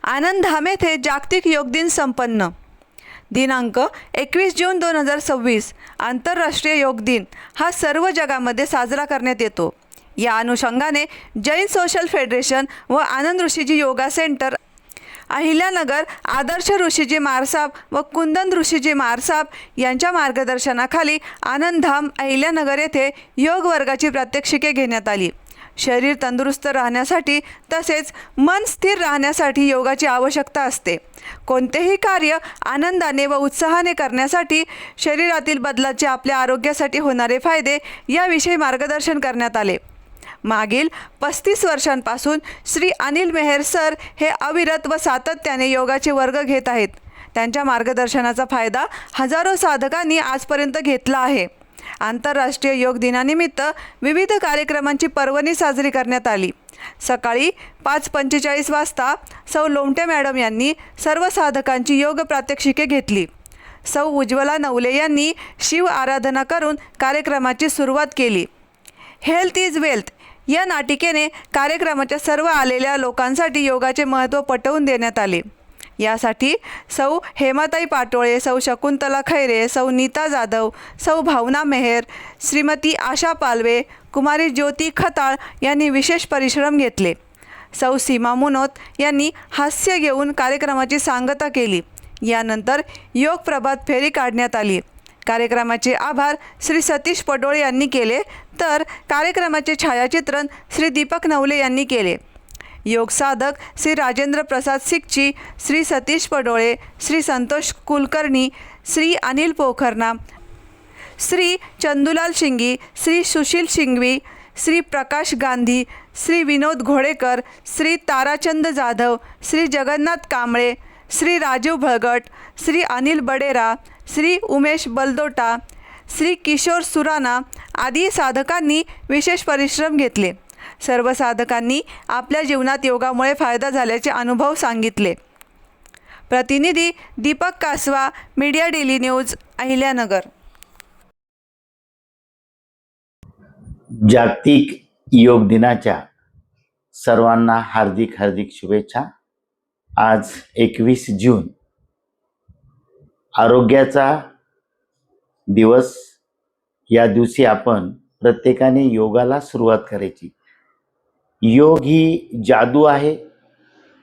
आनंद धाम येथे जागतिक योग दिन संपन्न. दिनांक 21 जून 2026 आंतरराष्ट्रीय योग दिन हा सर्व जगामध्ये साजरा करण्यात येतो. या अनुषंगाने जैन सोशल फेडरेशन व आनंद ऋषीजी योगा सेंटर, अहिल्यानगर आदर्श ऋषीजी मारसाब व कुंदन ऋषीजी मारसाब यांच्या मार्गदर्शनाखाली आनंदधाम अहिल्यानगर येथे योग वर्गाची प्रात्यक्षिके घेण्यात आली. शरीर तंदुरुस्त राहण्यासाठी तसेच मन स्थिर राहण्यासाठी योगाची आवश्यकता असते. कोणतेही कार्य आनंदाने व उत्साहाने करण्यासाठी शरीरातील बदलाचे आपल्या आरोग्यासाठी होणारे फायदे याविषयी मार्गदर्शन करण्यात आले. मागील 35 वर्षांपासून श्री अनिल मेहर सर हे अविरत व सातत्याने योगाचे वर्ग घेत आहेत. त्यांच्या मार्गदर्शनाचा फायदा हजारो साधकांनी आजपर्यंत घेतला आहे. आंतरराष्ट्रीय योग दिनानिमित्त विविध कार्यक्रमांची पर्वणी साजरी करण्यात आली. सकाळी 5:45 वाजता सौ लोमटे मॅडम यांनी सर्व साधकांची योग प्रात्यक्षिके घेतली. सौ उज्ज्वला नवले यांनी शिव आराधना करून कार्यक्रमाची सुरुवात केली. हेल्थ इज वेल्थ या नाटिकेने कार्यक्रमाच्या सर्व आलेल्या लोकांसाठी योगाचे महत्त्व पटवून देण्यात आले. यासाठी सौ हेमाताई पाटोळे, सौ शकुंतला खैरे, सौ नीता जाधव, सौ भावना मेहर, श्रीमती आशा पालवे, कुमारी ज्योती खताळ यांनी विशेष परिश्रम घेतले. सौ सीमा मुनोत यांनी हास्य घेऊन कार्यक्रमाची सांगता केली. यानंतर योग प्रभात फेरी काढण्यात आली. कार्यक्रमाचे आभार श्री सतीश पडोळे यांनी केले, तर कार्यक्रमाचे छायाचित्रण श्री दीपक नवले यांनी केले. योग साधक श्री राजेंद्र प्रसाद सिक्ची, श्री सतीश पडोळे, श्री संतोष कुलकर्णी, श्री अनिल पोखरना, श्री चंदुलाल शिंगी, श्री सुशील शिंगवी, श्री प्रकाश गांधी, श्री विनोद घोडेकर, श्री ताराचंद जाधव, श्री जगन्नाथ कांबळे, श्री राजीव भळगट, श्री अनिल बडेरा, श्री उमेश बलदोटा, श्री किशोर सुराना आदी साधकांनी विशेष परिश्रम घेतले. सर्व साधकांनी आपल्या जीवनात योगामुळे फायदा झाल्याचे अनुभव सांगितले. प्रतिनिधी Deepak Kaswa, media daily news, Ahilyanagar. जागतिक योग दिनाच्या सर्वांना हार्दिक हार्दिक शुभेच्छा. आज 21 जून आरोग्याचा दिवस. या दिवशी आपण प्रत्येकाने योगाला सुरुवात करायची. योग ही जादू आहे.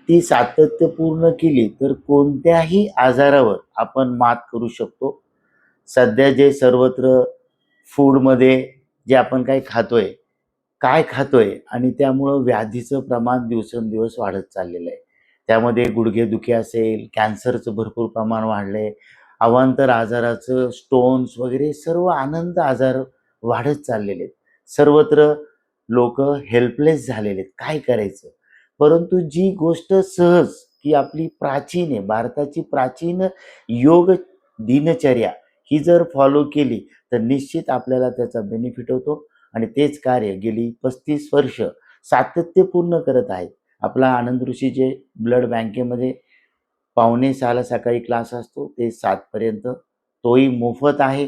ती सातत्यपूर्ण केली तर कोणत्याही आजारावर आपण मात करू शकतो. सध्या जे सर्वत्र फूडमध्ये जे आपण काय खातोय आणि त्यामुळं व्याधीचं प्रमाण दिवसेंदिवस वाढत चाललेलं आहे. त्यामध्ये गुडघेदुखी असेल, कॅन्सरचं भरपूर प्रमाण वाढलंय, अवांतर आजाराचं, स्टोन्स वगैरे सर्व आनंद आजार वाढत चाललेले आहेत. सर्वत्र लोक हेल्पलेस झालेले आहेत. काय करायचं? परंतु जी गोष्ट सहज की आपली प्राचीन आहे, भारताची प्राचीन योग दिनचर्या ही जर फॉलो केली तर निश्चित आपल्याला त्याचा बेनिफिट होतो. आणि तेच कार्य गेली 35 वर्ष सातत्यपूर्ण करत आहेत. आपला आनंद ऋषीचे ब्लड बँकेमध्ये 5:45 सकाळी क्लास असतो ते 7 पर्यंत. तोही मोफत आहे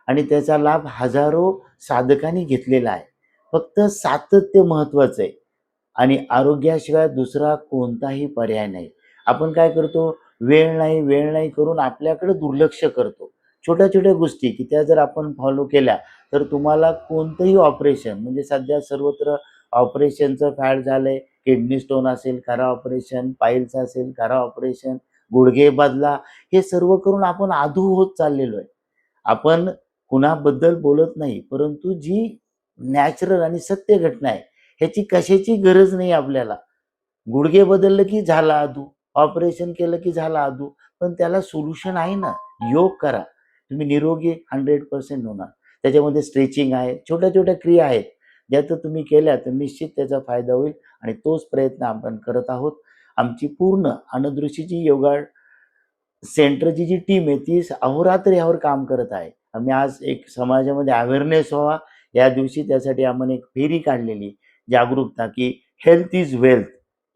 आणि त्याचा लाभ हजारो साधकांनी घेतलेला आहे. फक्त सातत्य महत्वाचं आहे आणि आरोग्याशिवाय दुसरा कोणताही पर्याय नाही. आपण काय करतो? वेळ नाही करून आपल्याकडे दुर्लक्ष करतो. छोट्या छोट्या गोष्टी की त्या जर आपण फॉलो केल्या तर तुम्हाला कोणतंही ऑपरेशन, म्हणजे सध्या सर्वत्र ऑपरेशनचं फॅड झालंय. किडनी स्टोन असेल करा ऑपरेशन, पाईल्स असेल करा ऑपरेशन, गुडघे बदला, हे सर्व करून आपण आधू होत चाललेलो आहे. आपण कुणाबद्दल बोलत नाही, परंतु जी नॅचरल आणि सत्य घटना आहे ह्याची कशाची गरज नाही आपल्याला. गुडघे बदललं की झाला आधू, ऑपरेशन केलं की झाला आधू, पण त्याला सोल्युशन आहे ना. योग करा, तुम्ही निरोगी 100% होणार. त्याच्यामध्ये स्ट्रेचिंग आहे, छोट्या छोट्या क्रिया आहेत ज्या तर तुम्ही केल्या तर निश्चित त्याचा फायदा होईल. आणि तोच प्रयत्न आपण करत आहोत. आमची पूर्ण आनंद ऋषीची योगा सेंटरची जी टीम आहे ती अहोरात्र यावर काम करत आहे. आम्ही आज एक समाजामध्ये अवेअरनेस व्हावा या दिवशी त्यासाठी आपण एक फेरी काढलेली, जागरूकता की हेल्थ इज वेल्थ.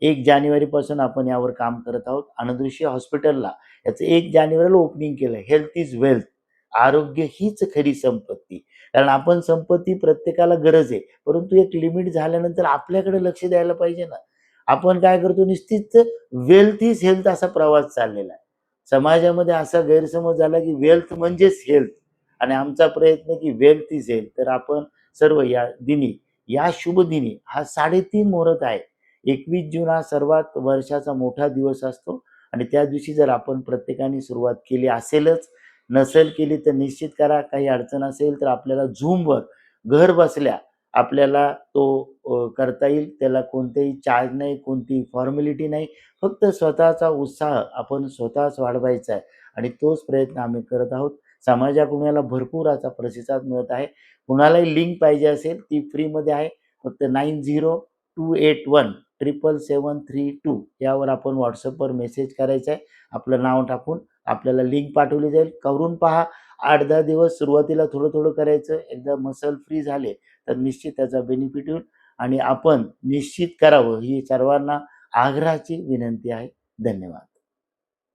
1 जानेवारीपासून आपण यावर काम करत आहोत. आनंद ऋषी हॉस्पिटलला याचं 1 जानेवारीला ओपनिंग केलं. हेल्थ इज वेल्थ, आरोग्य हीच खरी संपत्ती. कारण आपण संपत्ती प्रत्येकाला गरज आहे, परंतु एक लिमिट झाल्यानंतर आपल्याकडे लक्ष द्यायला पाहिजे ना. आपण काय करतो, निश्चित वेल्थ इज हेल्थ असा प्रवास चाललेला आहे. समाजामध्ये असा गैरसमज झाला की वेल्थ म्हणजेच हेल्थ, आणि आमचा प्रयत्न की वेल्थ इज हेल्थ. तर आपण सर्व या दिनी, या शुभ दिनी, हा 3.5 मुहूर्त आहे. 21 जून हा सर्वात वर्षाचा मोठा दिवस असतो आणि त्या दिवशी जर आपण प्रत्येकाने सुरुवात केली असेलच, नसेल केली तर निश्चित करा. काही अडचण असेल तर आपल्याला झूमवर घर बसल्या आपल्याला तो करता येईल. त्याला कोणतेही चार्ज नाही, कोणतीही फॉर्मॅलिटी नाही. फक्त स्वतःचा उत्साह आपण स्वतःच वाढवायचा आहे आणि तोच प्रयत्न आम्ही करत आहोत. समाजाकडून याला भरपूर असा प्रतिसाद मिळत आहे. कुणालाही लिंक पाहिजे असेल ती फ्रीमध्ये आहे. फक्त 9028177732 यावर आपण व्हॉट्सअपवर मेसेज करायचा आहे. आपलं नाव टाकून आपल्याला लिंक पाठवली जाईल. करून पहा. 8-10 दिवस सुरुवातीला थोडं थोडं करायचं. एकदा मसल फ्री झाले तर निश्चित त्याचा बेनिफिट होईल आणि आपण निश्चित करावं ही सर्वांना आग्रहाची विनंती आहे. धन्यवाद.